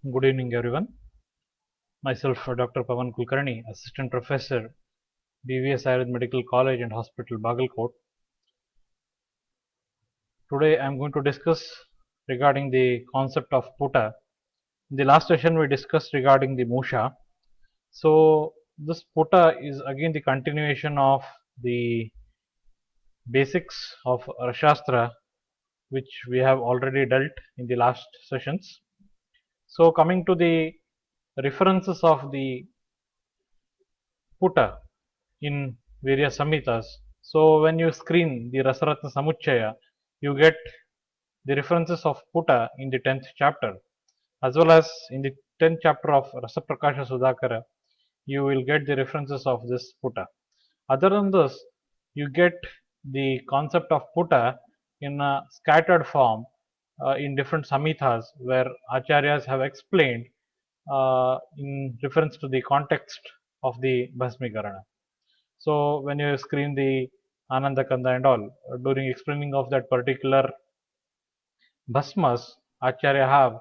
Good evening, everyone. Myself, Dr. Pavan Kulkarni, Assistant Professor, BVS Ayurved Medical College and Hospital, Bagalkot. Today, I am going to discuss regarding the concept of Putta. In the last session, we discussed regarding the Musha. So, this Putta is again the continuation of the basics of Rashastra, which we have already dealt in the last sessions. So, coming to the references of the Putta in various samhitas. So when you screen the Rasaratna Samuchaya, you get the references of Putta in the 10th chapter, as well as in the 10th chapter of Rasaprakasha Sudhakara, you will get the references of this Putta. Other than this, you get the concept of Putta in a scattered form in different samhitas where acharyas have explained in reference to the context of the Bhasmikarana. So when you screen the Ananda Kanda and all, during explaining of that particular Bhasmas, Acharya have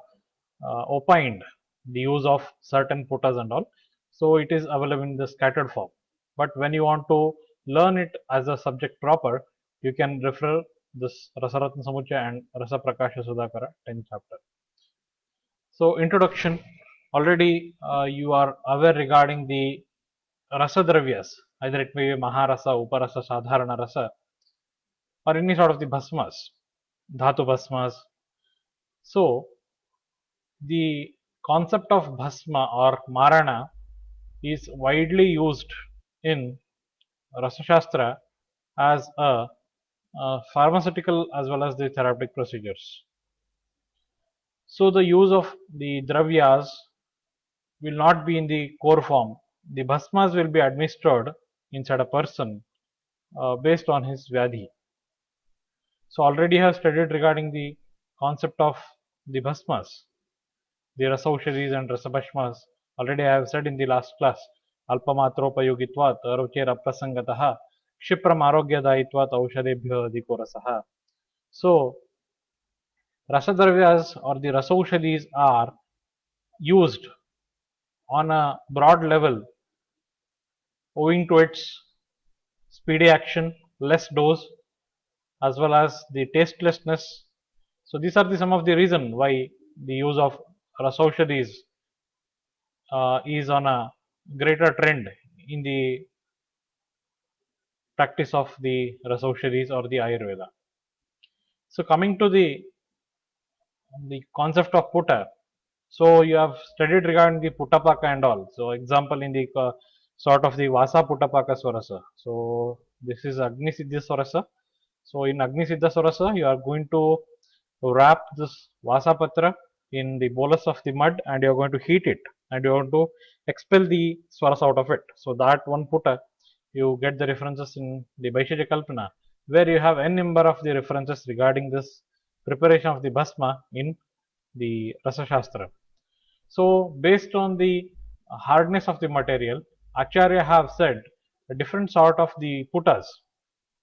opined the use of certain puttas and all. So it is available in the scattered form. But when you want to learn it as a subject proper, you can refer this Rasaratna Samuchaya and Rasa Prakasha Sudhakara 10th chapter. So introduction, already you are aware regarding the Rasa Dravyas, either it may be Maharasa, Uparasa, Sadharana Rasa, or any sort of the bhasmas, dhatu bhasmas. So the concept of bhasma or marana is widely used in Rasashastra as a pharmaceutical as well as the therapeutic procedures. So the use of the dravyas will not be in the core form. The bhasmas will be administered inside a person based on his vyadhi. So already I have studied regarding the concept of the bhasmas, the rasaushadis and rasabhasmas. Already I have said in the last class, alpamatropayogitvat arucher aprasangatah kshipram arogyadayitvat aushadebhyo adhikorasaha. So rasadravyas or the rasaushadis are used on a broad level owing to its speedy action, less dose, as well as the tastelessness. So these are some of the reason why the use of rasaushadis is on a greater trend in the practice of the rasaushadis or the Ayurveda. So coming to the concept of Putta. So you have studied regarding the Puttapaka and all. So example in the sort of the Vasa Puttapaka Swarasa. So this is Agni Siddha Swarasa. So in Agni Siddha Swarasa, you are going to wrap this Vasa Patra in the bolus of the mud and you are going to heat it and you want to expel the swaras out of it. So that one Putta, you get the references in the Vaishya Kalpana, where you have n number of the references regarding this preparation of the bhasma in the Rasa Shastra. So based on the hardness of the material, Acharya have said a different sort of the puttas.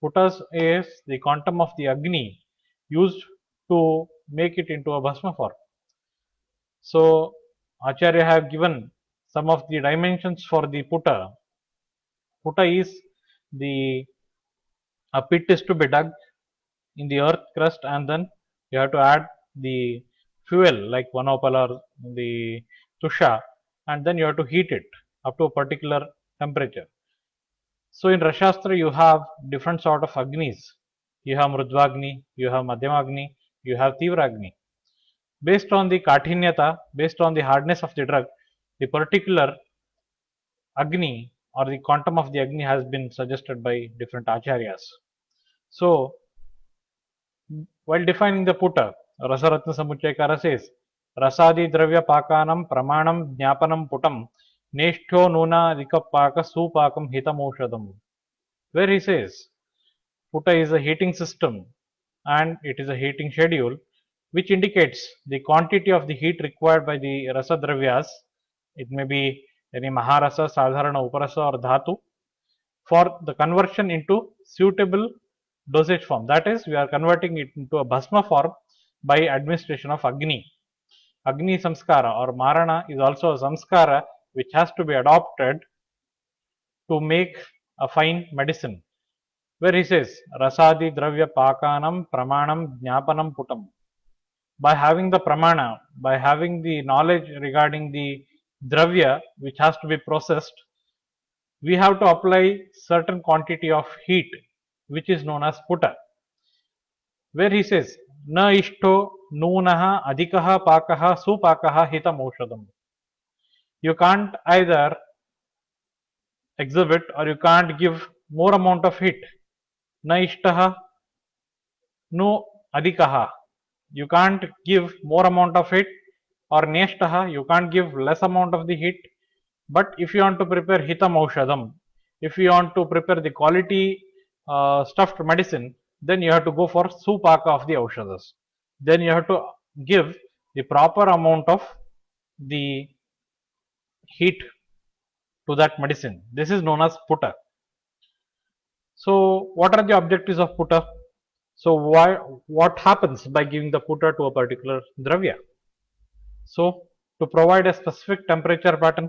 Puttas is the quantum of the Agni used to make it into a bhasma form. So Acharya have given some of the dimensions for the putta. Putta is the a pit is to be dug in the earth crust and then you have to add the fuel like vanopal or the tusha and then you have to heat it up to a particular temperature. So in Rashastra you have different sort of agnis. You have Mrudvagni, you have Madhyamagni, you have Tivragni. Based on the Kathinyata, based on the hardness of the drug, the particular Agni or the quantum of the Agni has been suggested by different acharyas. So while defining the Putta, Rasaratna Samuchayakara says, Rasadi Dravya Pakanam Pramanam Jnapanam Putam Neshtho Nuna Rikapaka Supakam Hitamoshadam. Where he says, Putta is a heating system and it is a heating schedule which indicates the quantity of the heat required by the Rasa Dravyas. It may be any Maharasa, Sadharana, Uparasa or Dhatu for the conversion into suitable dosage form. That is, we are converting it into a bhasma form by administration of Agni. Agni samskara or marana is also a samskara which has to be adopted to make a fine medicine. Where he says, Rasadi Dravya Pakanam Pramanam Jnapanam Putam. By having the pramana, by having the knowledge regarding the dravya which has to be processed, we have to apply certain quantity of heat which is known as puta. Where he says, Na ishto nunaha adhikaha pakaha supakaha hitam aushadam. You can't either exhibit or you can't give more amount of heat. Na ishtaha no adhikaha. You can't give more amount of heat, or neshtaha, you can't give less amount of the heat. But if you want to prepare hitam aushadam, if you want to prepare the quality stuffed medicine, then you have to go for supaka of the aushadas. Then you have to give the proper amount of the heat to that medicine. This is known as puta. So what are the objectives of puta? So what happens by giving the puta to a particular dravya? So to provide a specific temperature pattern,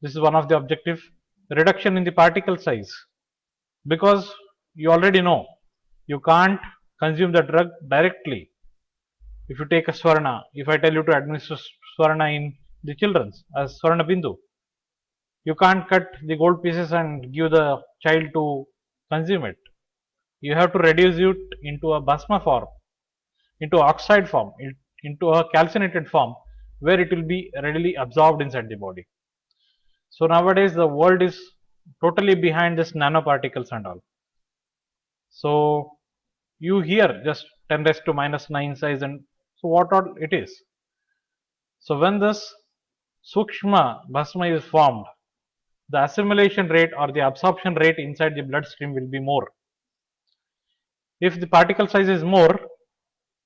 this is one of the objective. Reduction in the particle size, because you already know you can't consume the drug directly. If you take a swarna, if I tell you to administer swarna in the children's as swarna bindu, you can't cut the gold pieces and give the child to consume it. You have to reduce it into a bhasma form, into oxide form, into a calcinated form, where it will be readily absorbed inside the body. So nowadays the world is totally behind this nanoparticles and all. So you hear just 10 raised to minus 9 size, and so what all it is. So when this sukshma bhasma is formed, the assimilation rate or the absorption rate inside the bloodstream will be more. If the particle size is more,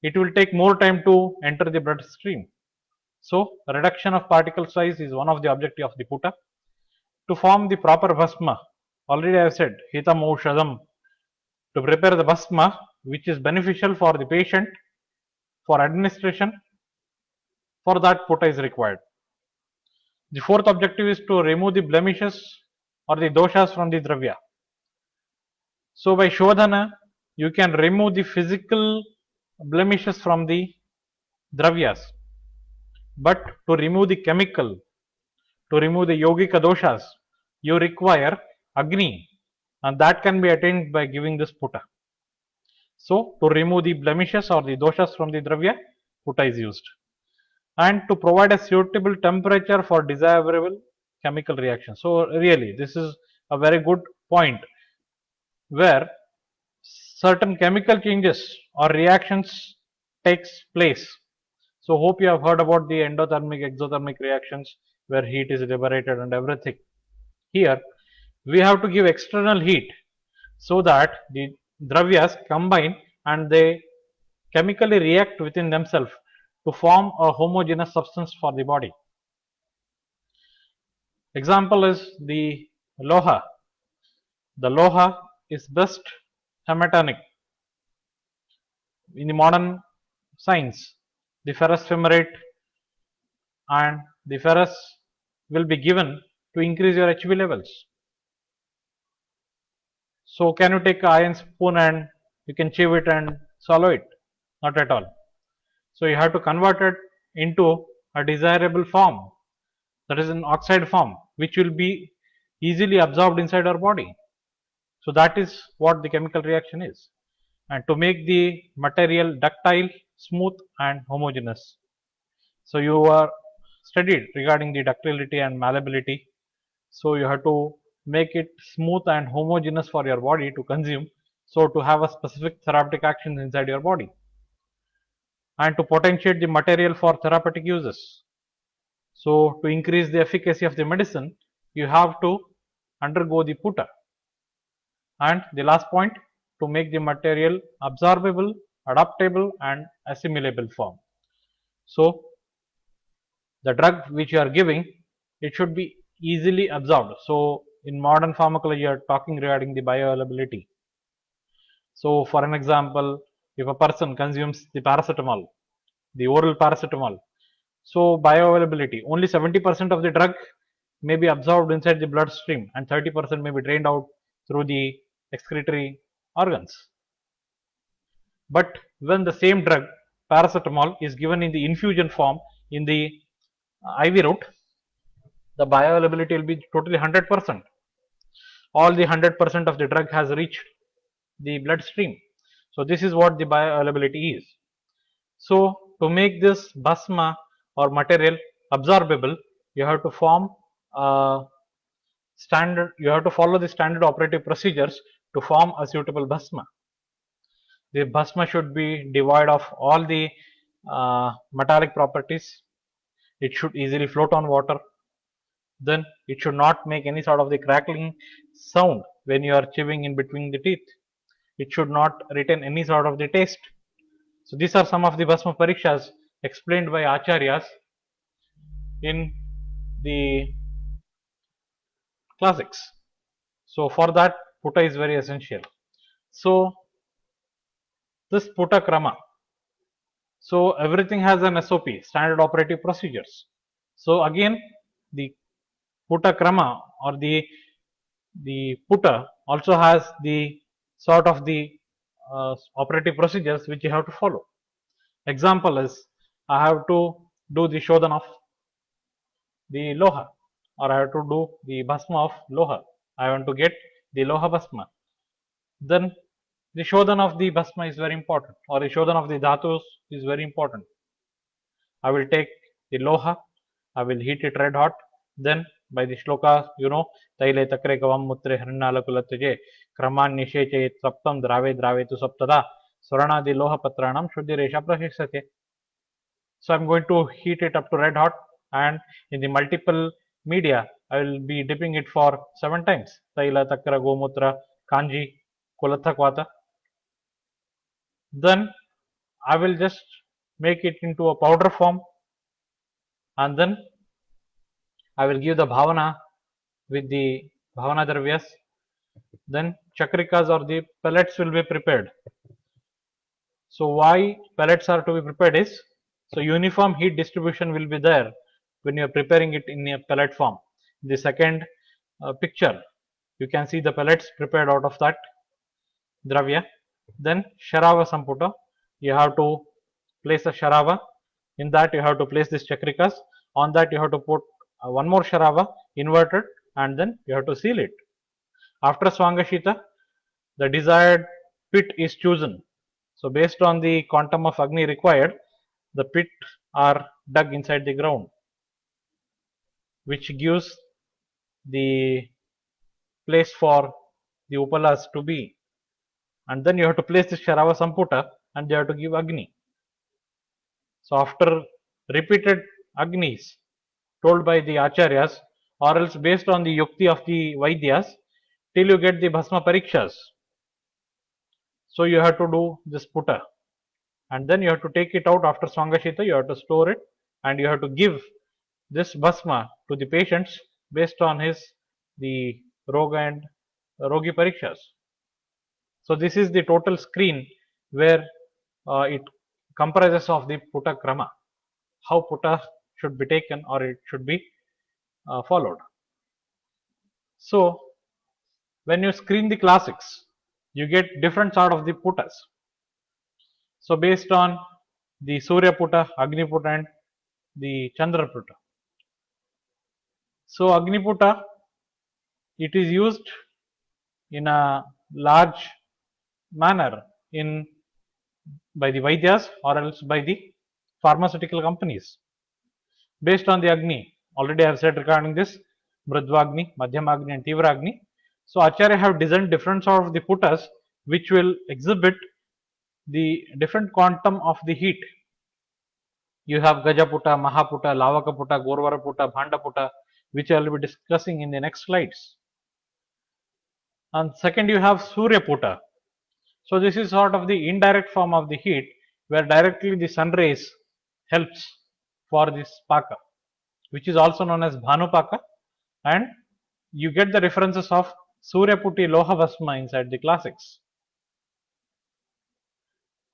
it will take more time to enter the bloodstream. So reduction of particle size is one of the objective of the puta. To form the proper bhasma, already I have said hitam aushadam, to prepare the bhasma which is beneficial for the patient for administration, for that puta is required. The fourth objective is to remove the blemishes or the doshas from the dravya. So by shodhana, you can remove the physical blemishes from the dravyas. But to remove the chemical, to remove the yogika doshas, you require Agni, and that can be attained by giving this puta. So to remove the blemishes or the doshas from the dravya, puta is used. And to provide a suitable temperature for desirable chemical reaction. So really this is a very good point, where certain chemical changes or reactions takes place. So hope you have heard about the endothermic, exothermic reactions, where heat is liberated and everything. Here we have to give external heat so that the dravyas combine and they chemically react within themselves to form a homogeneous substance for the body. Example is the loha. The loha is best hematonic. In the modern science, the ferrous fumarate and the ferrous will be given to increase your HB levels. So can you take an iron spoon and you can chew it and swallow it? Not at all. So you have to convert it into a desirable form, that is an oxide form, which will be easily absorbed inside our body. So that is what the chemical reaction is. And to make the material ductile, smooth and homogeneous. So you are studied regarding the ductility and malleability. So you have to make it smooth and homogeneous for your body to consume, so to have a specific therapeutic action inside your body, and to potentiate the material for therapeutic uses. So to increase the efficacy of the medicine, you have to undergo the puta. And the last point, to make the material absorbable, adaptable and assimilable form. So the drug which you are giving, it should be easily absorbed. So in modern pharmacology, you are talking regarding the bioavailability. So for an example, if a person consumes the paracetamol, the oral paracetamol. So bioavailability, only 70% of the drug may be absorbed inside the bloodstream and 30% may be drained out through the excretory organs. But when the same drug, paracetamol, is given in the infusion form in the IV route, the bioavailability will be totally 100%. All the 100% of the drug has reached the bloodstream. So this is what the bioavailability is. So to make this bhasma or material absorbable, you have to form you have to follow the standard operative procedures to form a suitable bhasma. The bhasma should be devoid of all the metallic properties. It should easily float on water. Then it should not make any sort of the crackling sound when you are chewing in between the teeth. It should not retain any sort of the taste. So these are some of the bhasma parikshas explained by acharyas in the classics. So for that, puta is very essential. So this puta krama. So everything has an SOP, standard operative procedures. So again, the puta krama or the puta also has the sort of the operative procedures which you have to follow. Example is, I have to do the shodhan of the loha, or I have to do the bhasma of loha. I want to get the loha bhasma. Then the shodhan of the bhasma is very important, or the shodhan of the dhatus is very important. I will take the loha, I will heat it red hot, then by the shloka, taile takre kavam mutre harnalakulatje kraman nishechayet saptam drave tu saptada swarana di loha patranam shuddhi resha prashisate. So I'm going to heat it up to red hot, and in the multiple media I will be dipping it for 7 times. Taila, takra, gomutra, kanji, kulathak. Then I will just make it into a powder form, and then I will give the bhavana with the bhavana dravyas. Then chakrikas or the pellets will be prepared. So why pellets are to be prepared is, so uniform heat distribution will be there when you are preparing it in a pellet form. The second picture, you can see the pellets prepared out of that dravya. Then sharava samputa, you have to place a sharava. In that you have to place this chakrikas. On that you have to put one more sharava inverted, and then you have to seal it. After swangashita, the desired pit is chosen. So based on the quantum of agni required, the pit are dug inside the ground, which gives the place for the upalas to be. And then you have to place the sharava samputa, and you have to give agni. So after repeated agnis told by the acharyas, or else based on the yukti of the vaidyas, till you get the bhasma parikshas. So you have to do this puta, and then you have to take it out after swangashita, you have to store it, and you have to give this bhasma to the patients based on the roga and rogi parikshas. So this is the total screen where it comprises of the puta krama, how puta should be taken or it should be followed. So when you screen the classics, you get different sort of the putas. So based on the Surya puta, Agni puta, and the Chandra puta. So Agni puta, it is used in a large manner by the Vaidyas or else by the pharmaceutical companies. Based on the Agni, already I have said regarding this Mridvagni, Madhyamagni, and Tivragni. So Acharya have designed different sort of the putas which will exhibit the different quantum of the heat. You have Gajaputa, Mahaputa, Lavakaputa, Gorvaraputa, Bhandaputa, which I will be discussing in the next slides. And second, you have Suryaputa. So this is sort of the indirect form of the heat, where directly the sun rays helps for this paka, which is also known as Bhanupaka, and you get the references of Suryaputi Loha Bhasma inside the classics.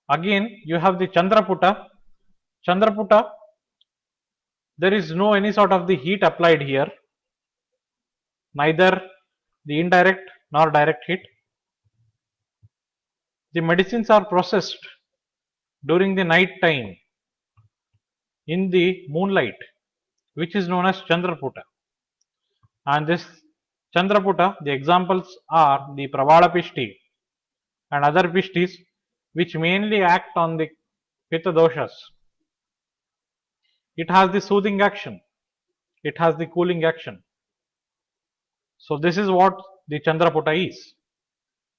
Again, you have the Chandraputa. Chandraputa, there is no any sort of the heat applied here, neither the indirect nor direct heat. The medicines are processed during the night time in the moonlight, which is known as Chandraputa. And this Chandraputa, the examples are the Pravala Pishti and other Pishtis, which mainly act on the Pitta doshas. It has the soothing action, it has the cooling action. So this is what the Chandraputa is.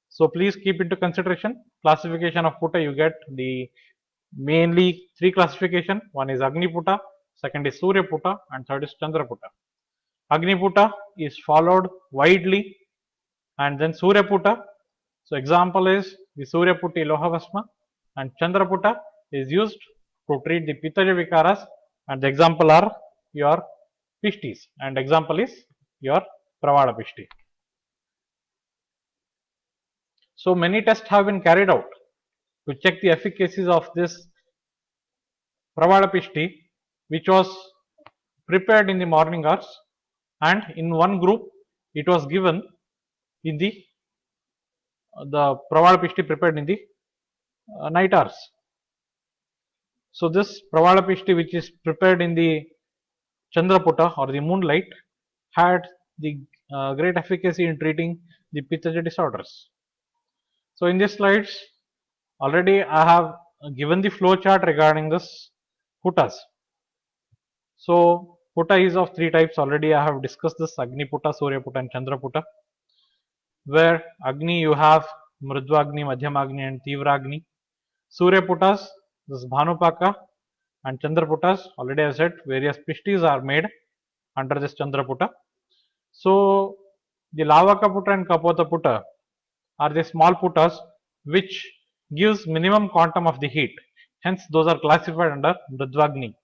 So please keep into consideration classification of Putta. You get the mainly three classification. One is Agni Putta, second is Surya Putta, and third is Chandra Putta. Agni Putta is followed widely, and then Surya Putta. So example is the Surya Putti Lohavasma, and Chandra Putta is used to treat the Pittaja Vikaras, and the example are your Pishtis, and example is your Pravada Pishti. So many tests have been carried out to check the efficacies of this Pravada Pishti, which was prepared in the morning hours, and in one group it was given in the Pravada Pishti prepared in the night hours. So this Pravada Pishti, which is prepared in the Chandraputa or the moonlight, had the great efficacy in treating the Pittaja disorders. So in these slides, already I have given the flow chart regarding this Puttas. So Putta is of three types. Already I have discussed this: Agni Putta, Surya Putta, and Chandra Putta. Where Agni you have Mridvagni, Madhyamagni, and Tivragni. Surya Puttas, this Bhanupaka, and Chandra Puttas. Already I said various Pishtis are made under this Chandra Putta. So the Lavaka Putta and Kapota Putta are the small puttas which gives minimum quantum of the heat. Hence those are classified under Mridvagni.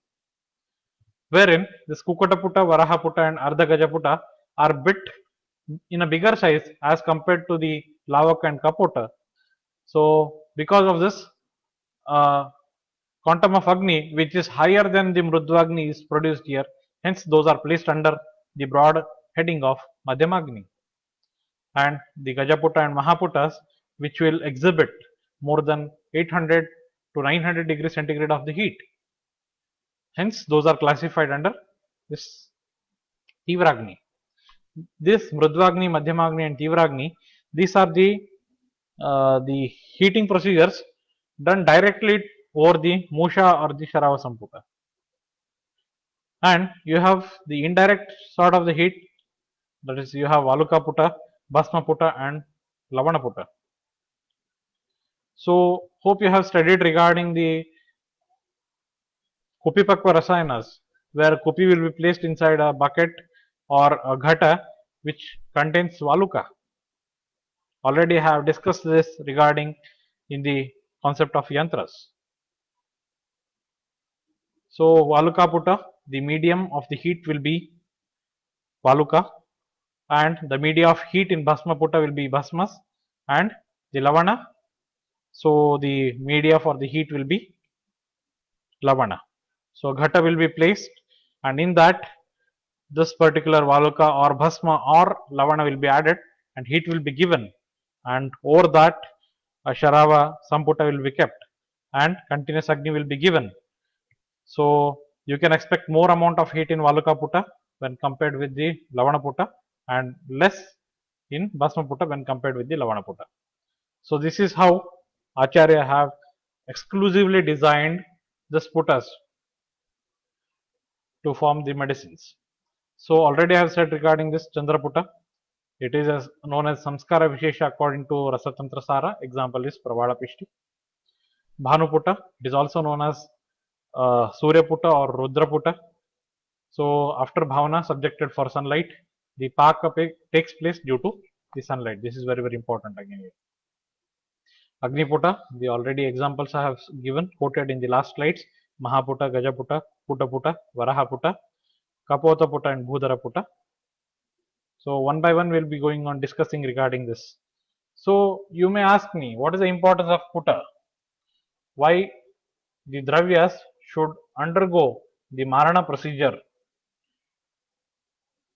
Wherein this Kukata Putta, Varaha Putta, and Ardha Gaja Putta are bit in a bigger size as compared to the Lavaka and Kapota. So because of this, quantum of Agni which is higher than the Mridvagni is produced here. Hence those are placed under the broad heading of Madhyamagni. And the Gajaputta and Mahaputtas, which will exhibit more than 800 to 900 degrees centigrade of the heat. Hence those are classified under this Tivragni. This Mridvagni, Madhyamagni, and Tivragni, these are the heating procedures done directly over the Musha or the Sharava Samputa. And you have the indirect sort of the heat, that is you have Valuka Putta, Bhasma Putta, and Lavana Putta. So hope you have studied regarding the Kupipakva Rasayanas, where Kupi will be placed inside a bucket or a ghata which contains Valuka. Already I have discussed this regarding in the concept of yantras. So Valuka Putta, the medium of the heat will be Valuka, and the media of heat in Bhasma Putta will be Bhasmas, and the Lavana. So the media for the heat will be Lavana. So ghata will be placed, and in that this particular Valuka or Bhasma or Lavana will be added, and heat will be given, and over that a Sharava Samputta will be kept, and continuous Agni will be given. So you can expect more amount of heat in Valuka Putta when compared with the Lavana Putta, and less in Bhasma Putta when compared with the Lavana Putta. So this is how Acharya have exclusively designed this puttas to form the medicines. So already I have said regarding this Chandra Putta, it is known as Samskara Vishesha according to Rasatantra Sara. Example is Pravada Pishti. Bhanu Putta, it is also known as Surya Putta or Rudra Putta. So after Bhavana subjected for sunlight, the Paka takes place due to the sunlight. This is very, very important again here. Agni Putta, the already examples I have given, quoted in the last slides: Mahaputta, Gajaputta, Putta Putta, Varaha Putta, Kapota Putta, and Bhudara Putta. So one by one we'll be going on discussing regarding this. So you may ask me, what is the importance of Putta? Why the Dravyas should undergo the Marana procedure.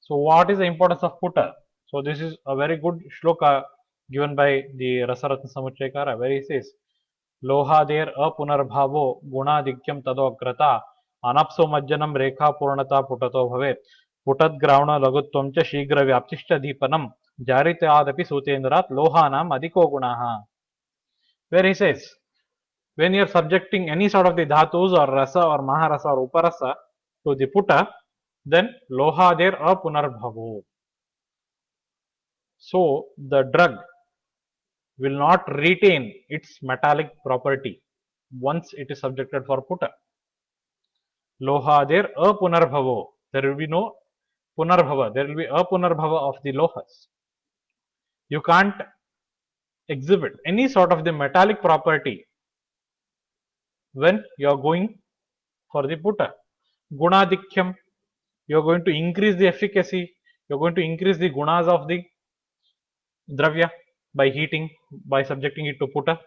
So what is the importance of putta? So this is a very good shloka given by the Rasaratna Samuchayakara, where he says, Lohader apunarbhavo gunadikyam tadograta anapso majjanam rekha purnata putato bhavet putadgravna lagutvam cha shigra vyaptishcha deepanam jaritadapi sutendrat lohanam adiko gunaha. Where he says, when you are subjecting any sort of the dhatus or rasa or maharasa or uparasa to the putta, then lohader apunarbhavo. So the drug will not retain its metallic property once it is subjected for putta. Lohader apunarbhavo. There will be no punarbhava. There will be apunarbhava of the lohas. You can't exhibit any sort of the metallic property when you are going for the putta. Gunadikyam. You are going to increase the efficacy. You are going to increase the gunas of the dravya by heating, by subjecting it to putta.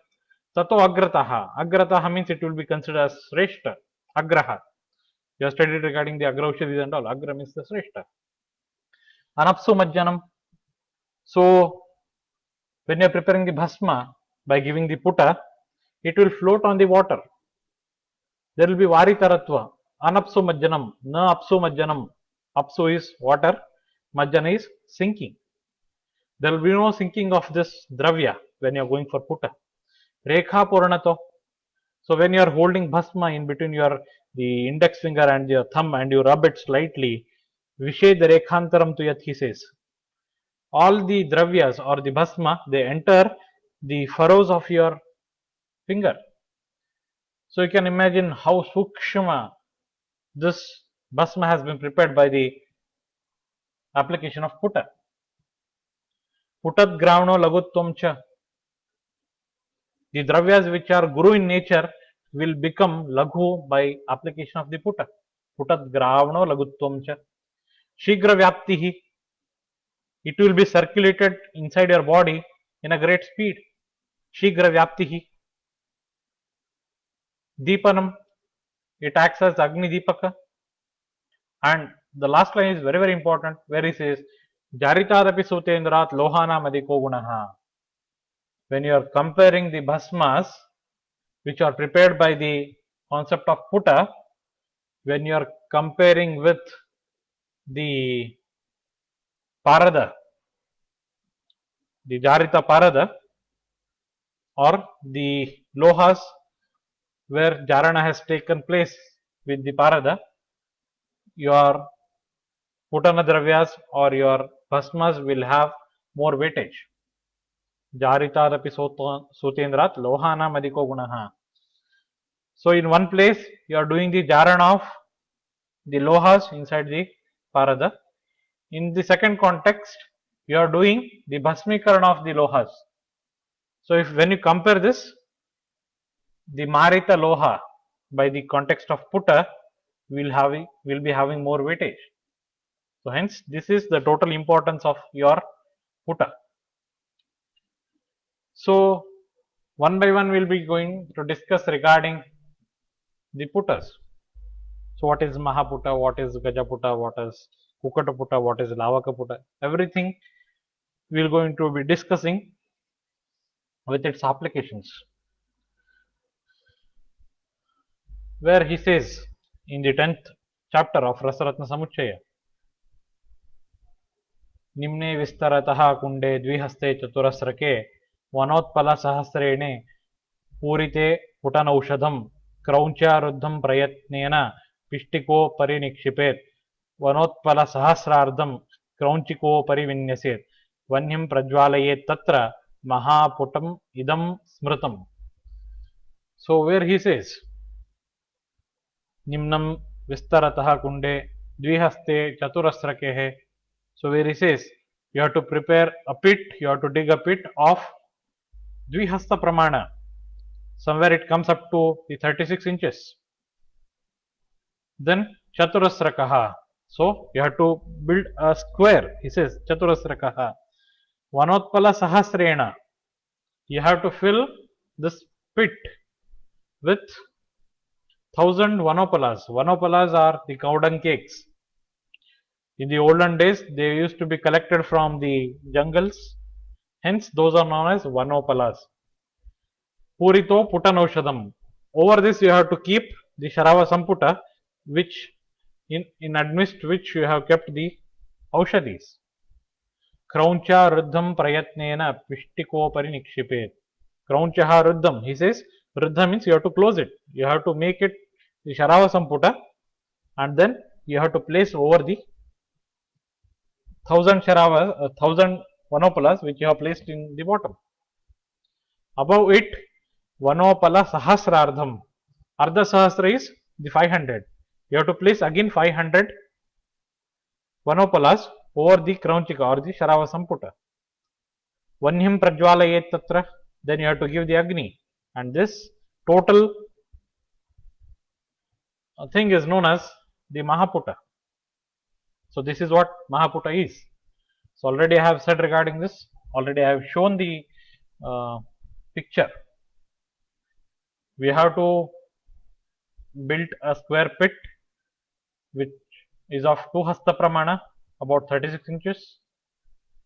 Tato agrataha. Agrataha means it will be considered as sreshta. Agraha. You have studied regarding the agra ushadis and all. Agra means the sreshta. Anapsu majjanam. So when you are preparing the bhasma by giving the putta, it will float on the water. There will be varitaratva. Anapsu majjanam. Na apsu majjanam. Apsu is water. Majjana is sinking. There will be no sinking of this dravya when you are going for putta. Rekha purnato. So when you are holding bhasma in between the index finger and your thumb and you rub it slightly, Vished rekhantaram tu yat, he says. All the dravyas or the bhasma, they enter the furrows of your finger. So you can imagine how sukshma this bhasma has been prepared by the application of putta. Putat gravno lagutvam cha. The dravyas which are guru in nature will become laghu by application of the putta. Putat gravno lagutvam cha. Shigra vyaptihi. It will be circulated inside your body in a great speed. Shigra vyaptihi. Deepanam. It acts as Agni Deepaka. And the last line is very, very important, where he says, Jaritadapi Sutendrat Lohana Madiko Gunaha. When you are comparing the bhasmas which are prepared by the concept of putta, when you are comparing with the parada, the Jarita parada, or the lohas where Jarana has taken place with the parada, your putana dravyas or your bhasmas will have more weightage. Jaritadapi Sutendrat Lohana Madiko Gunaha. So in one place you are doing the jarana of the lohas inside the parada. In the second context, you are doing the bhasmikaran of the lohas. So if when you compare this, the marita loha by the context of putta will be having more weightage. So hence this is the total importance of your putta. So one by one we'll be going to discuss regarding the puttas. So what is Mahaputta, what is Gajaputta, what is Kukata Putta, what is Lavaka Putta, everything we are going to be discussing with its applications. Where he says in the 10th chapter of Rasaratna Samuchaya, Nimne Vistarataha Kunde Dvihaste Chaturasrake Vanotpala Sahasrene Purite Putanaushadham Krauncharuddham Prayatnena Pishtiko Parinikshipet Vanotpala Sahasrardham Kraunchiko Parivinyaset Vanyam Prajwalayet Tatra Mahaputam Idam Smritam. So where he says Nimnam Vistarataha Kunde Dvihaste Chaturasrakehe. So where he says you have to prepare a pit, you have to dig a pit of Dvihasta Pramana. Somewhere it comes up to the 36 inches. Then Chaturasrakaha. So you have to build a square. He says Chaturasrakaha. Vanotpala Sahasrena. You have to fill this pit with 1000 vanopalas. Vanopalas are the cow dung cakes. In the olden days, they used to be collected from the jungles. Hence, those are known as vanopalas. Purito Putanaushadam. Over this, you have to keep the Sharava Samputa, which in amidst which you have kept the Aushadis. Krauncha Ruddham Prayatnena Pishtikopari Nikshipet. Kraunchaha Ruddham. He says, Ruddha means you have to close it. You have to make it the Sharava Samputa, and then you have to place over the 1000 vanopalas which you have placed in the bottom. Above it, vanopala sahasrardham. Ardha sahasra is the 500. You have to place again 500 vanopalas over the kraunchika or the Sharava Samputa. Vanyam prajwalayet tatra. Then you have to give the Agni. And this total thing is known as the Mahaputa. So this is what Mahaputa is. So already I have said regarding this. Already I have shown the picture. We have to build a square pit which is of 2 hasta pramana, about 36 inches,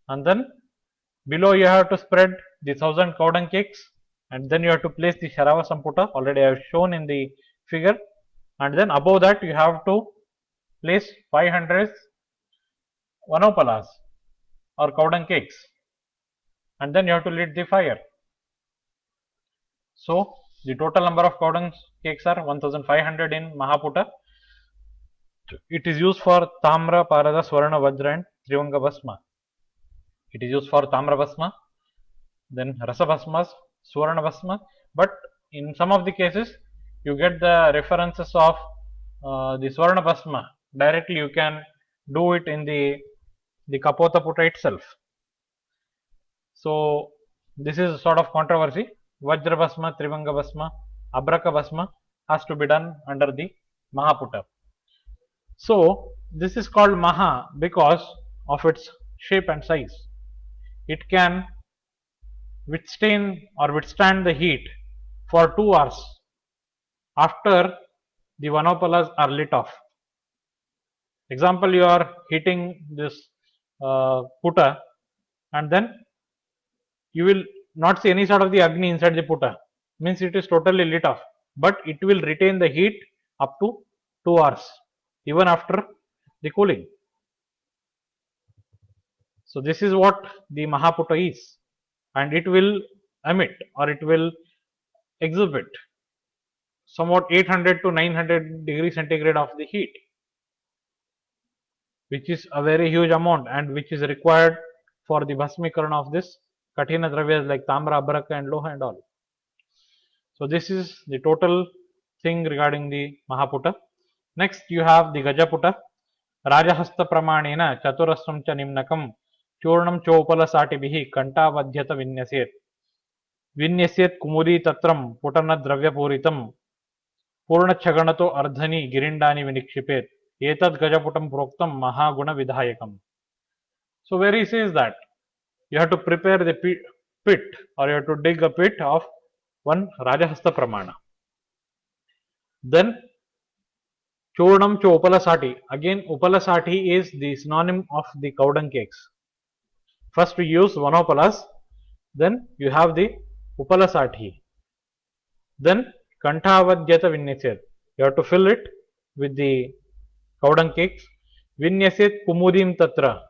and then below you have to spread the 1000 cow dung cakes, and then you have to place the Sharava Samputa. Already I have shown in the figure, and then above that you have to place 500 vanopalas or cow dung cakes, and then you have to lit the fire. So the total number of cow dung cakes are 1500 in Mahaputa. It is used for Tamra, Parada, Swarna, Vajra and Trivanga Bhasma. It is used for Tamra Bhasma, then Rasa Bhasmas, Swarna Bhasma, but in some of the cases you get the references of the Swarna Bhasma. Directly you can do it in the Kapota Puta itself. So this is sort of controversy. Vajra Bhasma, Trivanga Bhasma, Abraka Bhasma has to be done under the Mahaputa. So this is called Maha because of its shape and size. It can withstand the heat for 2 hours after the vanopalas are lit off. Example, you are heating this puta, and then you will not see any sort of the Agni inside the puta. Means it is totally lit off, but it will retain the heat up to 2 hours even after the cooling. So this is what the Mahaputa is, and it will emit or it will exhibit somewhat 800 to 900 degrees centigrade of the heat, which is a very huge amount and which is required for the Bhasmikarana of this Kathina Dravyas like Tamra, Abraka and Loha and all. So this is the total thing regarding the Mahaputa. Next you have the Gajaputa. Rajahasta Pramanena Chaturasram cha Nimnakam Churnam Chopala Satibihi Kantavadyata Vinyaset Vinyaset Kumudi Tatram Putana Dravya Puritam Purna Chaganato Ardhani Girindani Vinikshipet Etad Gajaputam Proktam Mahaguna Vidhayakam. So where he says that you have to prepare the pit or you have to dig a pit of one Rajahasta Pramana. Then Churnam cho Upalasati. Again, Upalasati is the synonym of the cow dung cakes. First we use vanopalas, then you have the Upalasati. Then Kantavadyata Vinyaset. You have to fill it with the cow dung cakes. Vinyaset Kumudim Tatra.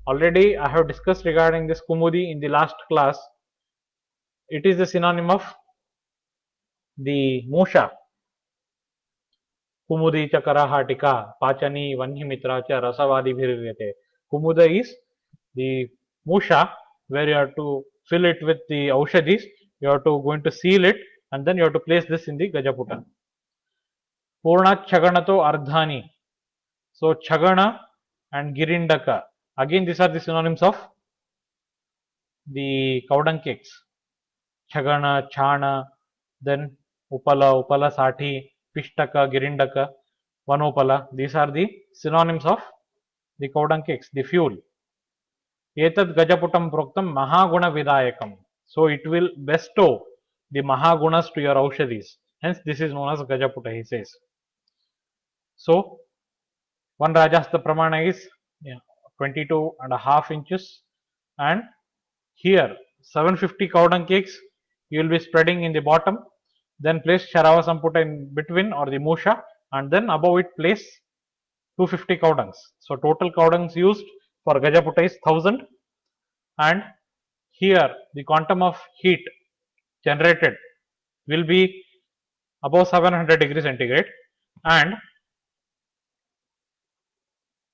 Already I have discussed regarding this Kumudi in the last class. It is the synonym of the Musha. Kumudi Chakarahatika, Pachani, Vanhimitra, Rasavadi Bhirivyate. Kumuda is the Musha where you have to fill it with the Aushadis. You have to going to seal it and then you have to place this in the Gajaputa. Purna Chaganato Ardhani. So Chagana and Girindaka. Again, these are the synonyms of the cow dung cakes. Chagana, Chana, then Upala, Upala Sati, Pishtaka, Girindaka, Vanopala. These are the synonyms of the cow dung cakes, the fuel. Etad Gajaputam Proktam Mahaguna Vidayakam. So it will bestow the Mahagunas to your Aushadis. Hence, this is known as Gajaputa, he says. So, one Rajastha Pramana is 22.5 inches, and here 750 cow dung cakes you will be spreading in the bottom, then place Sharava Samputa in between or the Musha, and then above it place 250 cow dungs. So, total cow dungs used for Gajaputa is 1000, and here the quantum of heat generated will be above 700 degrees centigrade, and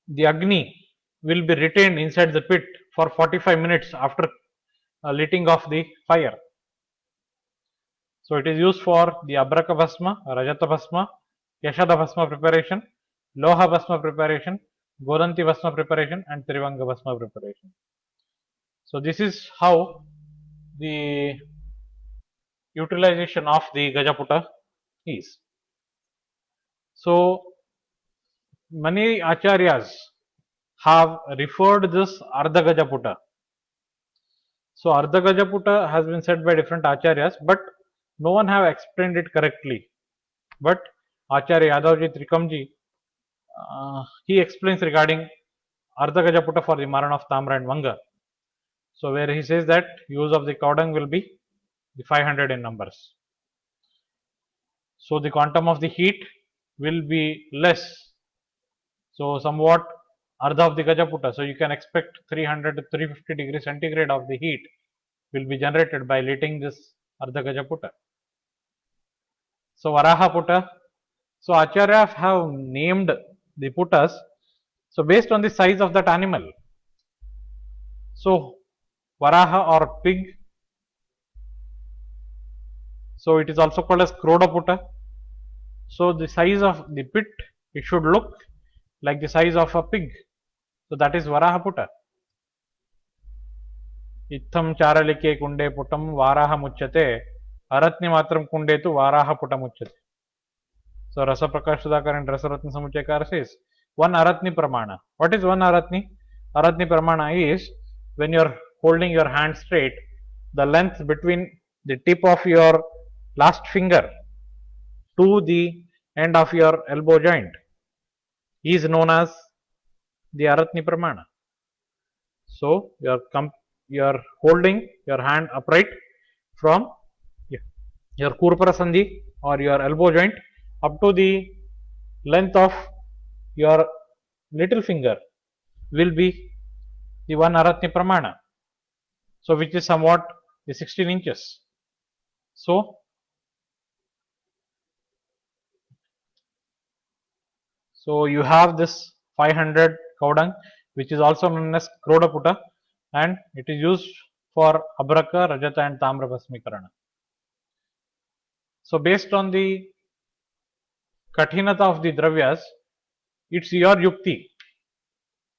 the Agni will be retained inside the pit for 45 minutes after lighting of the fire. So it is used for the Abraka Bhasma, Rajata Bhasma, Yashada Bhasma preparation, Loha Bhasma preparation, Godanti Bhasma preparation, and Trivanga Bhasma preparation. So this is how the utilization of the Gajaputa is. So many acharyas have referred this Ardha Gajaputa. So Ardha Gajaputa has been said by different acharyas, but no one have explained it correctly. But Acharya Yadavji Trikamji, he explains regarding Ardha Gajaputa for the Maran of Tamra and Vanga. So where he says that use of the cow dung will be the 500 in numbers. So the quantum of the heat will be less. So somewhat Ardha of the Gajaputa. So you can expect 300 to 350 degrees centigrade of the heat will be generated by lighting this Ardha Gajaputa. So Varaha Puta. So Acharyas have named the putas. So based on the size of that animal. So Varaha or pig. So it is also called as Kroda Puta. So the size of the pit, it should look like the size of a pig. So that is Varaha Puta. Itham charalike kunde putam varaha muchyate aratni matram kunde tu varaha puta muchyate. So Rasa Prakash Sudhakar and Rasaratna Samuchayakar says one aratni pramana. What is one aratni? Aratni pramana is when you are holding your hand straight, the length between the tip of your last finger to the end of your elbow joint is known as the aratni pramana. So you are holding your hand upright from your kurpara sandhi or your elbow joint up to the length of your little finger will be the one aratni pramana. So which is somewhat the 16 inches. So you have this 500 cow dung, which is also known as Kroda Puta, and it is used for Abraka, Rajata and Tamra Bhasmikarana. So based on the Kathinata of the Dravyas, it's your yukti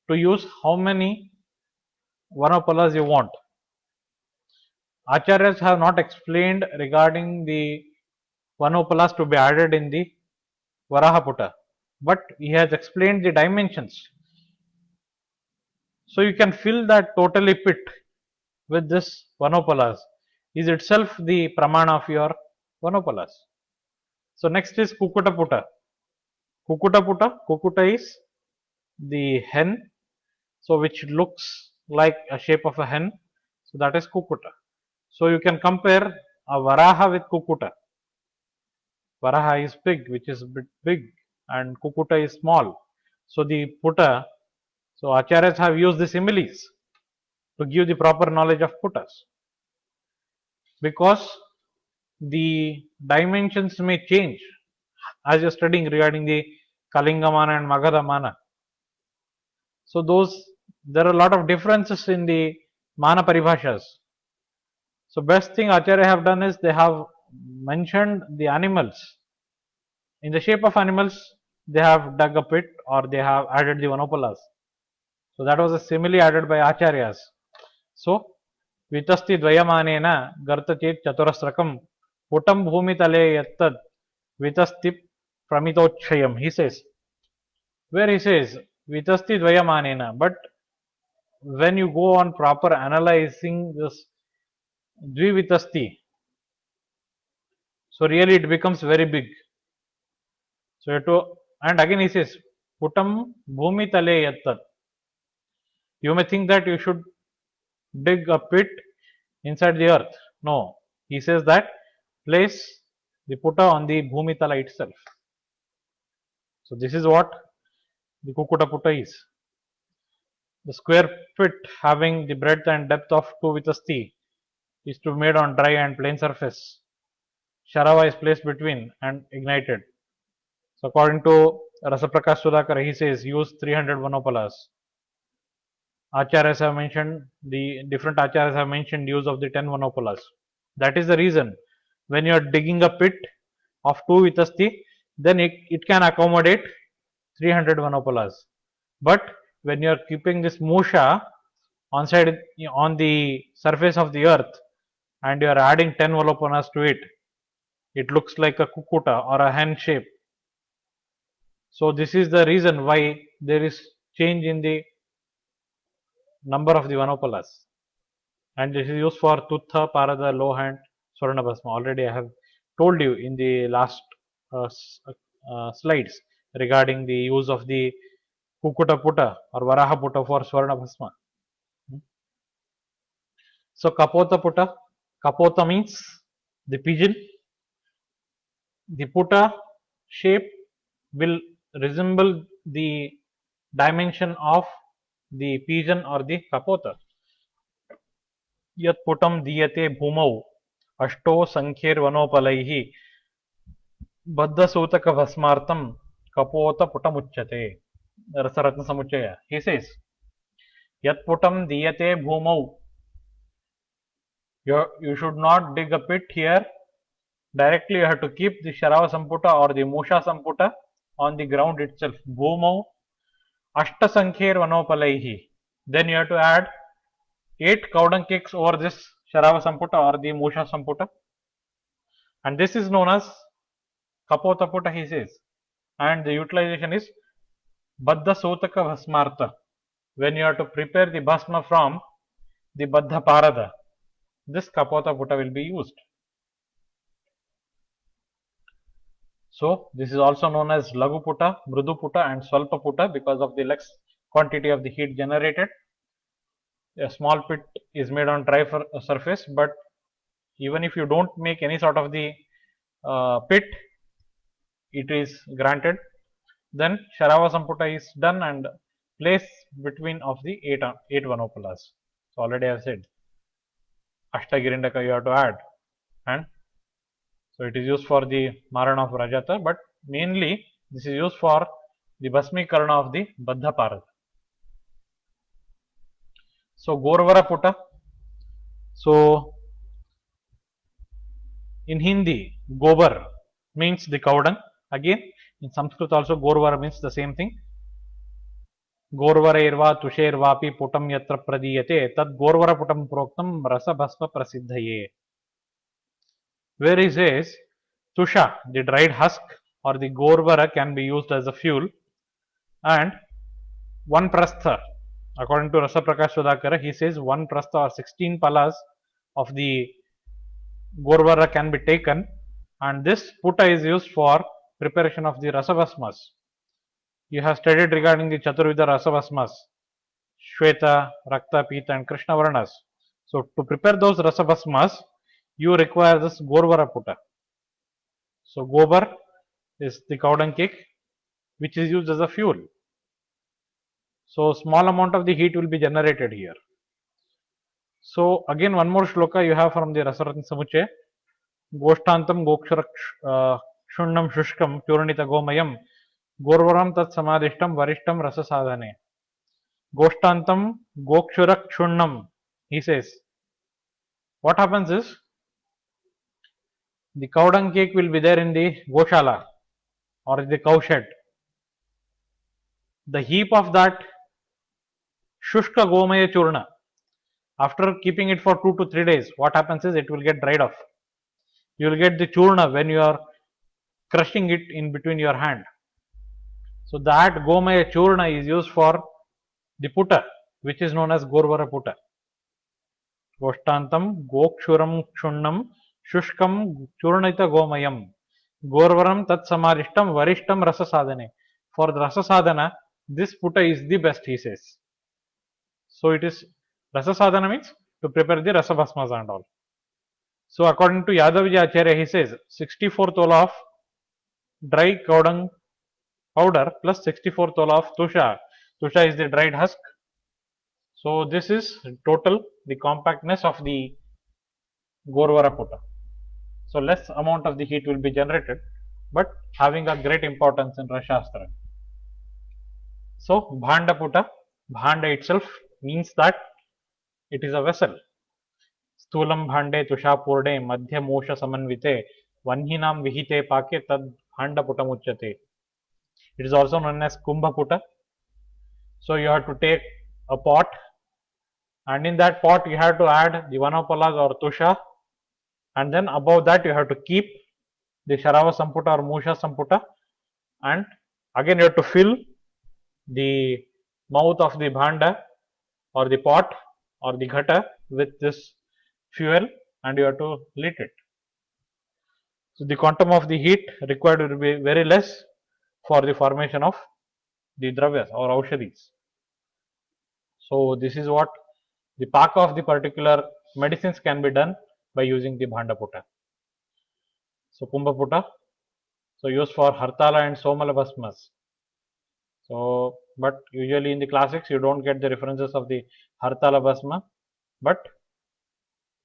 to use how many Vanopalas you want. Acharyas have not explained regarding the Vanopalas to be added in the Varaha Puta, but he has explained the dimensions. So you can fill that totally pit with this Vanopalas is itself the pramana of your Vanopalas. So next is Kukuta Puta. Kukuta Puta, Kukuta is the hen, so which looks like a shape of a hen, so that is Kukuta. So you can compare a Varaha with Kukuta. Varaha is big, which is big, and Kukuta is small. So the Puta, so Acharyas have used the similes to give the proper knowledge of Putas. Because the dimensions may change as you're studying regarding the Kalingamana and Magadhamana. So there are a lot of differences in the Mana Paribhashas. So best thing Acharya have done is they have mentioned the animals. In the shape of animals, they have dug a pit or they have added the Vanopalas. So that was a simile added by Acharyas. So Vitasti Dvayamanena Gartachit Chaturasrakam Putam Bhumitale Yattad Vitasti Pramitochayam. He says, where he says Vitasti Dvayamanena, but when you go on proper analyzing this Dvivitasti, So really it becomes very big. So you have to, and again he says, Putam bhumi tale yattat. You may think that you should dig a pit inside the earth. No, he says that place the puta on the bhumi tala itself. So this is what the Kukuta Putta is. The square pit having the breadth and depth of 2 vitasti is to be made on dry and plain surface. Sharava is placed between and ignited. So according to Rasaprakash Sudhakar, he says use 300 vanopalas. Acharyas have mentioned, the different acharyas have mentioned use of the 10 vanopalas. That is the reason when you are digging a pit of 2 vitasti, then it can accommodate 300 vanopalas. But when you are keeping this musha on the surface of the earth and you are adding 10 vanopalas to it, it looks like a kukuta or a hen shape. So this is the reason why there is change in the number of the vanopalas. And this is used for Tutta, Parada, low hand, Swarnabhasma. Already I have told you in the last slides regarding the use of the Kukuta Putta or Varaha Putta for Swarnabhasma. So Kapota Putta, Kapota means the pigeon. The Putta shape will resemble the dimension of the pigeon or the Kapota. Yat putam diyate bhumau अष्टो संख्यैर्वनोपलैः बद्धसूतकभस्मार्थं कपोतपुटमुच्यते. रसरत्नसमुच्चय. He says, Yat putam diyate bhumau. You should not dig a pit here. Directly you have to keep the Sharava Samputa or the Musha Samputa on the ground itself. Bhumau Ashta Sankhyairvanopalaihi. Then you have to add 8 cowdung cakes over this Sharava Samputa or the Musha Samputa. And this is known as Kapota Putta, he says. And the utilization is Baddha Sotaka Bhasmartha. When you have to prepare the Bhasma from the Baddha Parada, this Kapota Putta will be used. So this is also known as Lagu Putta, Mrudu Putta and Swalpa Putta because of the less quantity of the heat generated. A small pit is made on dry surface, but even if you don't make any sort of the pit, it is granted. Then Sharava Samputta is done and placed between of the 8 vanopalas. So already I have said Ashtagirindaka you have to add, and so it is used for the Marana of Rajata, but mainly this is used for the Bhasmikarana of the Baddha Parada. So Gorvara Putta. So in Hindi, Gobar means the cow dung. Again, in Sanskrit also Gorvara means the same thing. Gorvarairva tushervapi putam yatra pradiyate tad Gorvara putam proktam rasa bhasma prasiddhaye. Where he says Tusha, the dried husk or the Gorvara can be used as a fuel, and one prastha, according to Rasa Prakash Sudhakara, he says one prastha or 16 palas of the Gorvara can be taken, and this putta is used for preparation of the Rasavasmas. You have studied regarding the Chaturvida Rasavasmas, Shweta, Rakta, Pita and Krishna Varnas. So to prepare those Rasavasmas, you require this Gorvara putta. So Gobar is the cow dung cake which is used as a fuel. So small amount of the heat will be generated here. So again one more shloka you have from the Rasaratna Samuchaya. Goshtantam Goksharak Shunnam Shushkam Purnita Gomayam Gorvaram Tat Samadishtam Varishtam Rasa Sadhane. Goshtantam Gokshurak Shunnam, he says. What happens is the cow dung cake will be there in the Goshala or the cow shed. The heap of that Shushka Gomaya Churna, after keeping it for 2 to 3 days, what happens is it will get dried off. You will get the churna when you are crushing it in between your hand. So that Gomaya churna is used for the putta, which is known as Gorvara putta. Goshtantam Gokshuram Kshunnam शुष्कं चूर्णित गोमयम गोर्वरम तत्समारिष्टम वरिष्ठम रस साधने. For the rasa sadhana, this puta is the best, he says. So it is rasa sadhana means to prepare the rasa bhasmas and all. So according to Yadavji Acharya, he says 64 tola of dry cow dung powder plus 64 tola of tusha. Tusha is the dried husk. So this is total the compactness of the Gorvara puta. So less amount of the heat will be generated, but having a great importance in Rashastra. So Bhanda puta, Bhanda itself means that it is a vessel. स्थूलं भाण्डे तुषापूर्णे मध्यमोष समन्विते वह्निनां विहिते पाके तद भाण्डपुटमुच्यते. It is also known as Kumbhaputa. So you have to take a pot, and in that pot you have to add the vanopalas or tusha, and then above that you have to keep the Sharava Samputa or Musha Samputa, and again you have to fill the mouth of the bhanda or the pot or the ghata with this fuel, and you have to lit it. So the quantum of the heat required will be very less for the formation of the dravyas or aushadhis. So this is what the paka of the particular medicines can be done by using the bhandaputa. So kumbhaputa, so used for hartala and somala bhasmas. So but usually in the classics you don't get the references of the hartala bhasma, but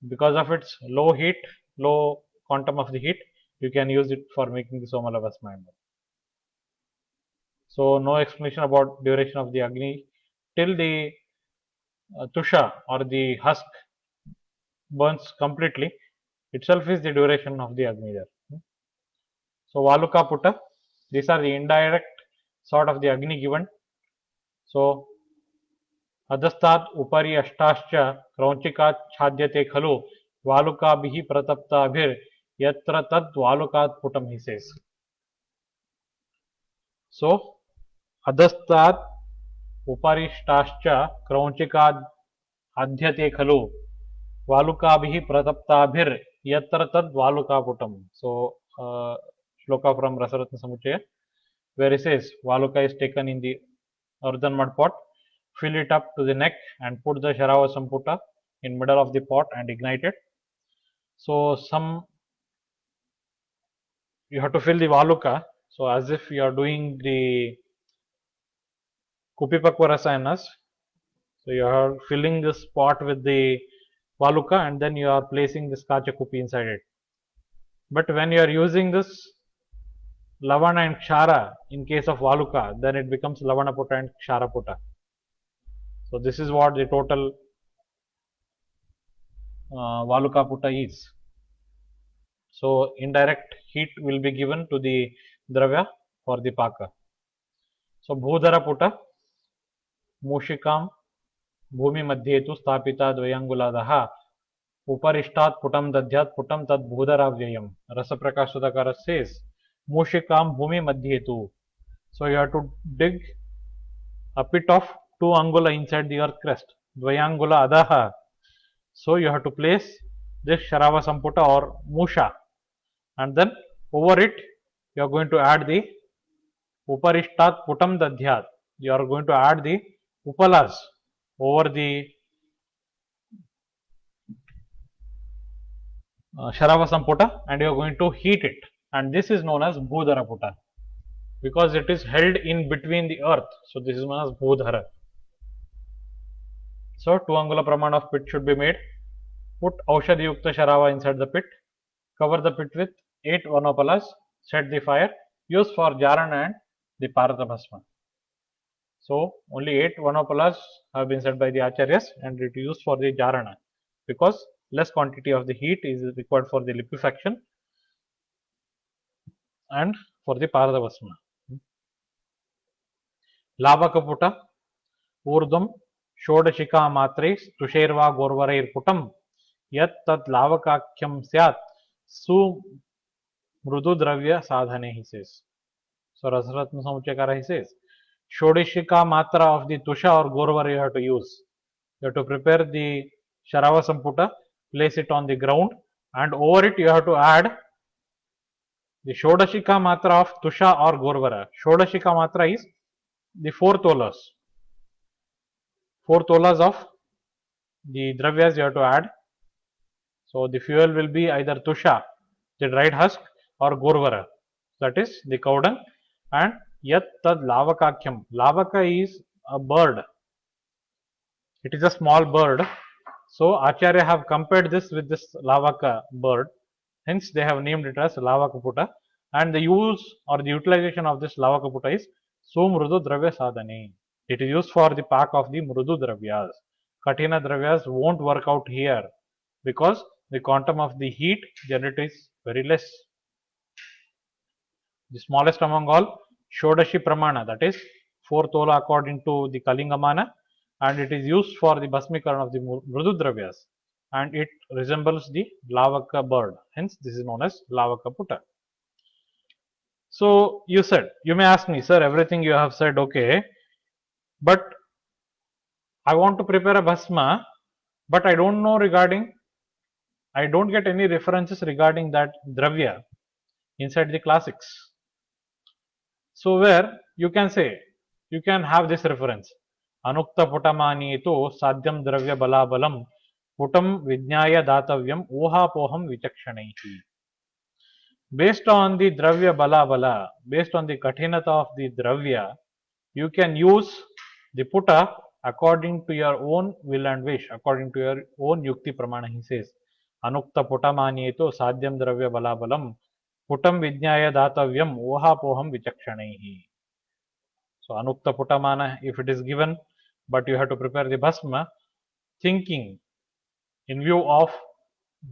because of its low heat, low quantum of the heat, you can use it for making the somala bhasma. So no explanation about duration of the agni till the tusha or the husk burns completely itself is the duration of the agni there. So valuka putta, these are the indirect sort of the agni given. So अधस्तात् उपरि अष्टाश्च क्रौञ्चिकात् छाद्यते खलु वालुकाभिः प्रतप्ताभिर् यत्र तद् वालुकात् पुटम, he says. So अधस्तात् उपरिष्टाश्च क्रौञ्चिकात् आद्यते खलु वालुकाभिः प्रतप्ताभिर् यत्र तद् वालुकापुटम. So shloka from Rasaratna Samuchaya, where it says valuka is taken in the earthen mud pot, fill it up to the neck and put the Sharava Samputa in middle of the pot and ignite it. So you have to fill the valuka, so as if you are doing the Kupipakva Rasayanas. So you are filling this pot with the valuka and then you are placing this Kacha Kupi inside it. But when you are using this Lavana and Kshara in case of valuka, then it becomes Lavana Puta and Kshara Puta. So this is what the total valuka puta is. So indirect heat will be given to the dravya for the paka. So bhudara puta, mushikam bhumi madhye tu stapita dvayanguladaha uparishtat putam dadhyat putam tad bhudara vyayam. Rasa Prakash Sudhakara says mushikam bhumi madhye tu. So you have to dig a pit of 2 angula inside the earth crust, dvayangula adaha. So you have to place this Sharava Samputa or Musha, and then over it you are going to add the Uparishtat Putam Dadhyat. You are going to add the Upalas over the Sharava Samputa, and you are going to heat it, and this is known as Bhudara Puta because it is held in between the earth. So this is known as Bhudhara. So 2 angula praman of pit should be made. Put Aushadhi Yukta Sharava inside the pit. Cover the pit with 8 vanopalas. Set the fire. Use for Jarana and the Parata Bhasma. So only 8 vanopalas have been set by the Acharyas and it is used for the Jarana because less quantity of the heat is required for the liquefaction and for the Parata Bhasma. Lavaka Puta Urdham Shodashika Matre Tusherva Gorvarair Putam Yat Tat Lavakakyam Syat Su Mrudu Dravya Sadhane, he says. So Rasaratna Samuchakara, he says Shodashika Matra of the Tusha or Gorvara you have to use. You have to prepare the Sharava Samputa, place it on the ground and over it you have to add the Shodashika Matra of Tusha or Gorvara. Shodashika Matra is the 4 tolas. 4 tolas of the dravyas you have to add. So the fuel will be either Tusha, the dried husk, or Gorvara, that is the cow dung. And Yat Tad Lavakakyam. Lavaka is a bird. It is a small bird. So Acharya have compared this with this Lavaka bird. Hence they have named it as Lavakaputa. And the use or the utilization of this Lavakaputa is Sumrudu Dravya Sadhane. It is used for the pack of the Mrudu Dravyas. Kathina Dravyas won't work out here because the quantum of the heat generated is very less. The smallest among all, Shodashi Pramana, that is 4 tola according to the Kalingamana, and it is used for the Bhasmikaran of the Mrudu Dravyas, and it resembles the Lavaka bird. Hence, this is known as Lavaka Putta. So, you may ask me, sir, everything you have said, okay, but I want to prepare a Bhasma, but I don't know I don't get any references regarding that Dravya inside the classics. So where you can say, you can have this reference. Anukta putamani to sadyam dravya balabalam putam vijnaya datavyam ohapoham vichakshanaihi. Based on the dravya balabala, based on the kathinata of the dravya, you can use the puta according to your own will and wish, according to your own yukti pramana, he says. Anukta putamani to sadyam dravya balabalam putam vijnaya datavyam ohapoham vichakshanaihi. So Anukta Putamana, if it is given, but you have to prepare the Bhasma, thinking in view of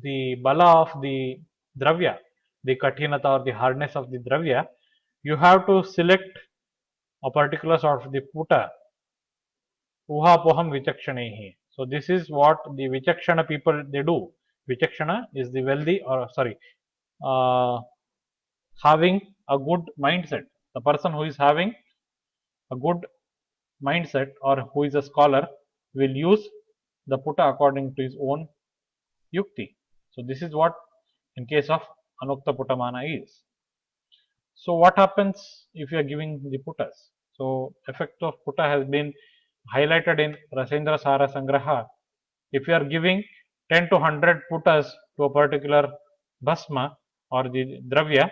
the Bala of the Dravya, the Kathinata or the hardness of the Dravya, you have to select a particular sort of the Puta, Uhapoham Vichakshanehi. So this is what the Vichakshana people they do. Vichakshana is the wealthy or uh, having a good mindset. The person who is having a good mindset or who is a scholar will use the puta according to his own yukti. So this is what in case of Anukta Putamana is. So what happens if you are giving the putas? So effect of puta has been highlighted in Rasendra Sara Sangraha. If you are giving 10 to 100 putas to a particular bhasma or the dravya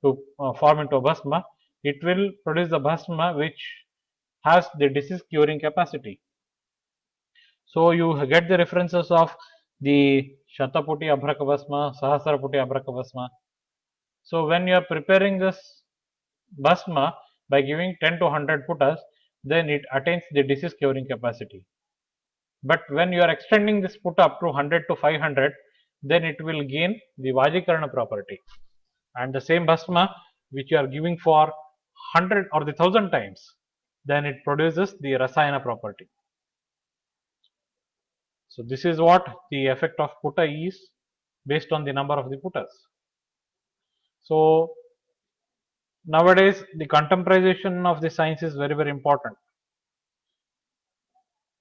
to form into a bhasma, it will produce the bhasma which has the disease curing capacity. So you get the references of the Shataputi Abhrakavasma, Sahasraputi Abhrakavasma. So when you are preparing this Bhasma by giving 10 to 100 putas, then it attains the disease curing capacity. But when you are extending this putta up to 100 to 500, then it will gain the Vajikarana property. And the same Bhasma which you are giving for 100 or the 1000 times, then it produces the Rasayana property. So this is what the effect of putta is based on the number of the puttas. So nowadays the contemporization of the science is very important.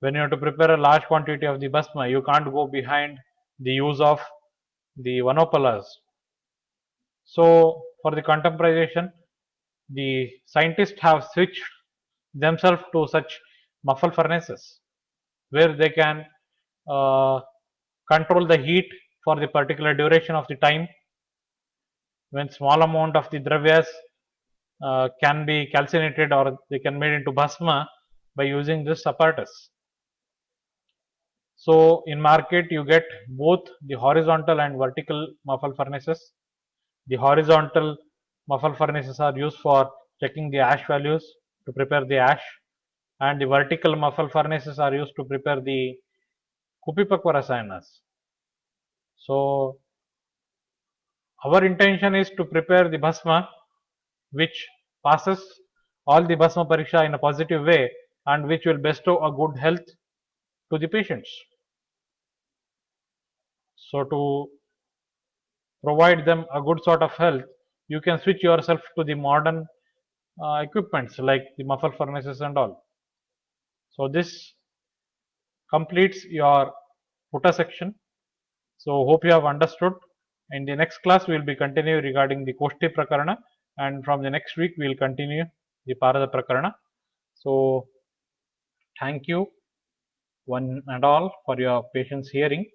When you have to prepare a large quantity of the bhasma, you can't go behind the use of the vanopalas. So for the contemporization, the scientists have switched themselves to such muffle furnaces where they can control the heat for the particular duration of the time when small amount of the dravyas can be calcinated or they can made into bhasma by using this apparatus. So in market you get both the horizontal and vertical muffle furnaces. The horizontal muffle furnaces are used for checking the ash values to prepare the ash, and the vertical muffle furnaces are used to prepare the Kupipakva rasayanas. So our intention is to prepare the bhasma which passes all the bhasma pariksha in a positive way and which will bestow a good health to the patients. So to provide them a good sort of health, you can switch yourself to the modern equipments like the muffle furnaces and all. So this completes your putta section. So hope you have understood In the next class, we will be continuing regarding the Koshti Prakarana, and from the next week, we will continue the Parada Prakarana. So, thank you one and all for your patience hearing.